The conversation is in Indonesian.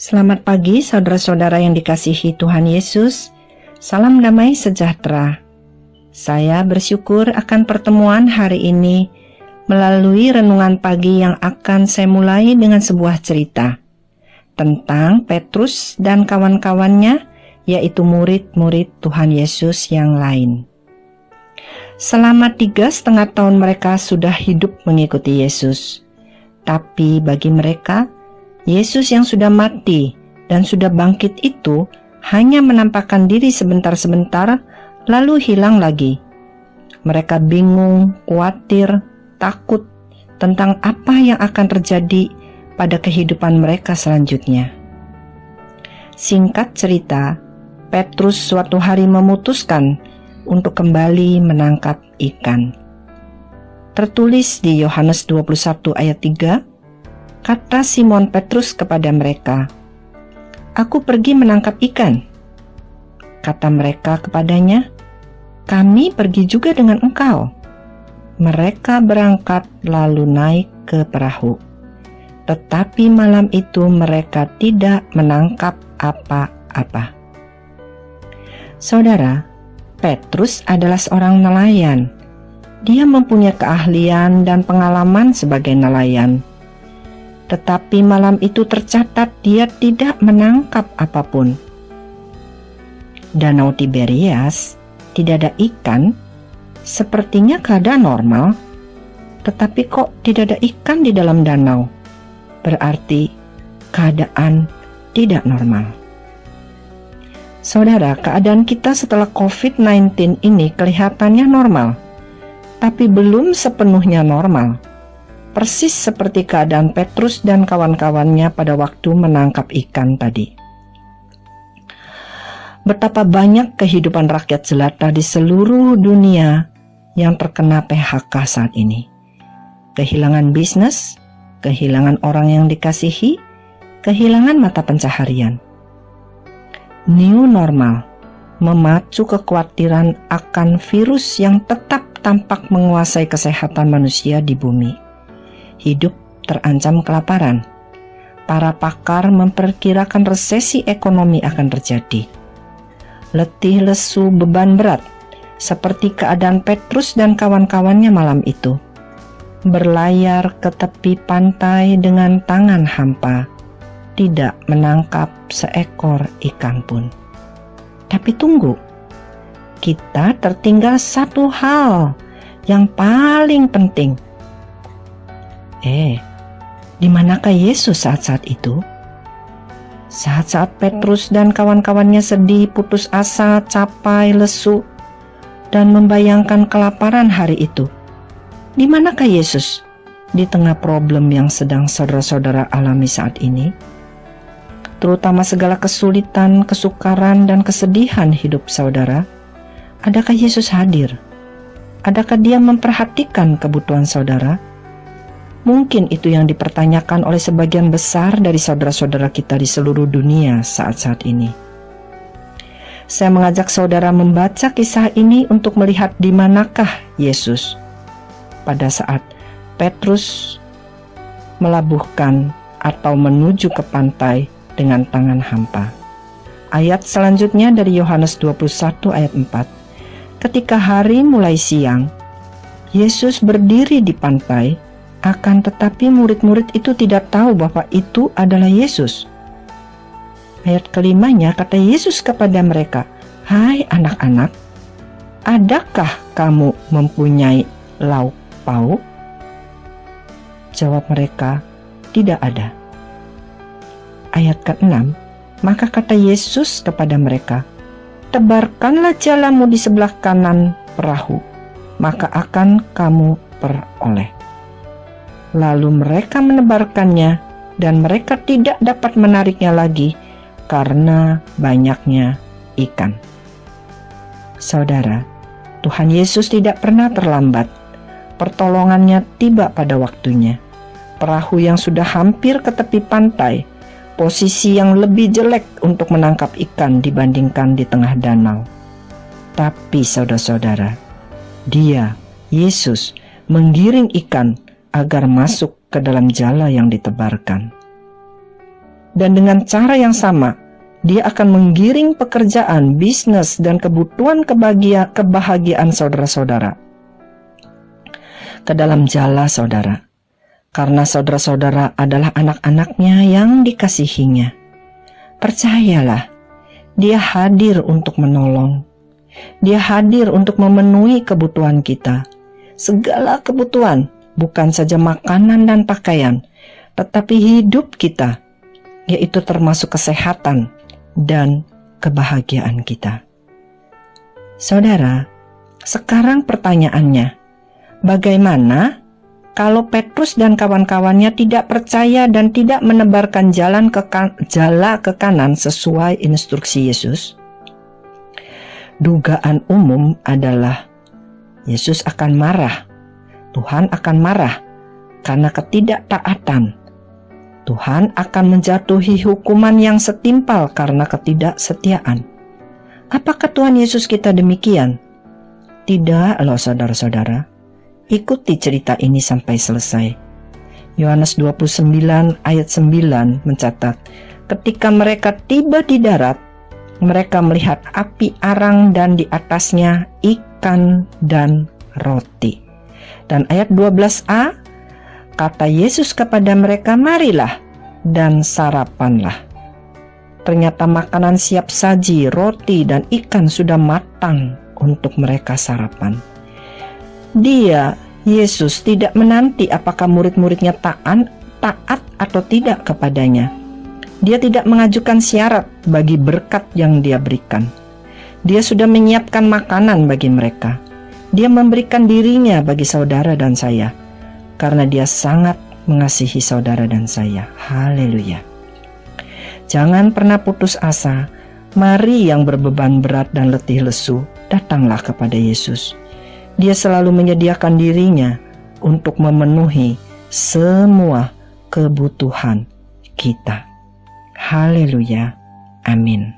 Selamat pagi saudara-saudara yang dikasihi Tuhan Yesus. Salam damai sejahtera. Saya bersyukur akan pertemuan hari ini melalui renungan pagi yang akan saya mulai dengan sebuah cerita tentang Petrus dan kawan-kawannya, yaitu murid-murid Tuhan Yesus yang lain. Selama 3,5 tahun mereka sudah hidup mengikuti Yesus. Tapi bagi mereka, Yesus yang sudah mati dan sudah bangkit itu hanya menampakkan diri sebentar-sebentar lalu hilang lagi. Mereka bingung, khawatir, takut tentang apa yang akan terjadi pada kehidupan mereka selanjutnya. Singkat cerita, Petrus suatu hari memutuskan untuk kembali menangkap ikan. Tertulis di Yohanes 21 ayat 3, kata Simon Petrus kepada mereka, "Aku pergi menangkap ikan." Kata mereka kepadanya, "Kami pergi juga dengan engkau." Mereka berangkat lalu naik ke perahu. Tetapi malam itu mereka tidak menangkap apa-apa. Saudara, Petrus adalah seorang nelayan. Dia mempunyai keahlian dan pengalaman sebagai nelayan. Tetapi malam itu tercatat dia tidak menangkap apapun. Danau Tiberias tidak ada ikan, sepertinya keadaan normal. Tetapi kok tidak ada ikan di dalam danau? Berarti keadaan tidak normal. Saudara, keadaan kita setelah COVID-19 ini kelihatannya normal, tapi belum sepenuhnya normal. Persis seperti keadaan Petrus dan kawan-kawannya pada waktu menangkap ikan tadi. Betapa banyak kehidupan rakyat jelata di seluruh dunia yang terkena PHK saat ini. Kehilangan bisnis, kehilangan orang yang dikasihi, kehilangan mata pencaharian. New normal memacu kekhawatiran akan virus yang tetap tampak menguasai kesehatan manusia di bumi. Hidup terancam kelaparan. Para pakar memperkirakan resesi ekonomi akan terjadi. Letih lesu beban berat, seperti keadaan Petrus dan kawan-kawannya malam itu. Berlayar ke tepi pantai dengan tangan hampa, tidak menangkap seekor ikan pun. Tapi tunggu, kita tertinggal satu hal yang paling penting. Di manakah Yesus saat-saat itu? Saat-saat Petrus dan kawan-kawannya sedih, putus asa, capai, lesu, dan membayangkan kelaparan hari itu. Di manakah Yesus di tengah problem yang sedang saudara-saudara alami saat ini? Terutama segala kesulitan, kesukaran, dan kesedihan hidup saudara. Adakah Yesus hadir? Adakah Dia memperhatikan kebutuhan saudara? Mungkin itu yang dipertanyakan oleh sebagian besar dari saudara-saudara kita di seluruh dunia saat-saat ini. Saya mengajak saudara membaca kisah ini untuk melihat di manakah Yesus pada saat Petrus melabuhkan atau menuju ke pantai dengan tangan hampa. Ayat selanjutnya dari Yohanes 21 ayat 4. Ketika hari mulai siang, Yesus berdiri di pantai. Akan tetapi murid-murid itu tidak tahu bahwa itu adalah Yesus. Ayat kelimanya kata Yesus kepada mereka, "Hai anak-anak, adakah kamu mempunyai lauk pauk?" Jawab mereka, "Tidak ada." Ayat ke-6, maka kata Yesus kepada mereka, "Tebarkanlah jalamu di sebelah kanan perahu, maka akan kamu peroleh." Lalu mereka menebarkannya dan mereka tidak dapat menariknya lagi karena banyaknya ikan. Saudara, Tuhan Yesus tidak pernah terlambat. Pertolongannya tiba pada waktunya. Perahu yang sudah hampir ke tepi pantai, posisi yang lebih jelek untuk menangkap ikan dibandingkan di tengah danau. Tapi saudara-saudara, Dia, Yesus, menggiring ikan agar masuk ke dalam jala yang ditebarkan. Dan dengan cara yang sama, Dia akan menggiring pekerjaan, bisnis, dan kebutuhan kebahagiaan saudara-saudara ke dalam jala saudara. Karena saudara-saudara adalah anak-anaknya yang dikasihinya. Percayalah, Dia hadir untuk menolong. Dia hadir untuk memenuhi kebutuhan kita. Segala kebutuhan, bukan saja makanan dan pakaian, tetapi hidup kita, yaitu termasuk kesehatan dan kebahagiaan kita. Saudara, sekarang pertanyaannya, bagaimana kalau Petrus dan kawan-kawannya tidak percaya dan tidak menebarkan jala ke kanan sesuai instruksi Yesus? Dugaan umum adalah Yesus akan marah, Tuhan akan marah karena ketidaktaatan. Tuhan akan menjatuhi hukuman yang setimpal karena ketidaksetiaan. Apakah Tuhan Yesus kita demikian? Tidak loh saudara-saudara. Ikuti cerita ini sampai selesai. Yohanes 29 ayat 9 mencatat, ketika mereka tiba di darat, mereka melihat api arang dan di atasnya ikan dan roti. Dan ayat 12a, kata Yesus kepada mereka, marilah dan sarapanlah. Ternyata makanan siap saji, roti dan ikan sudah matang untuk mereka sarapan. Dia, Yesus, tidak menanti apakah murid-muridnya taat atau tidak kepadanya. Dia tidak mengajukan syarat bagi berkat yang Dia berikan. Dia sudah menyiapkan makanan bagi mereka. Dia memberikan dirinya bagi saudara dan saya, karena Dia sangat mengasihi saudara dan saya. Haleluya. Jangan pernah putus asa. Mari yang berbeban berat dan letih lesu, datanglah kepada Yesus. Dia selalu menyediakan dirinya untuk memenuhi semua kebutuhan kita. Haleluya. Amin.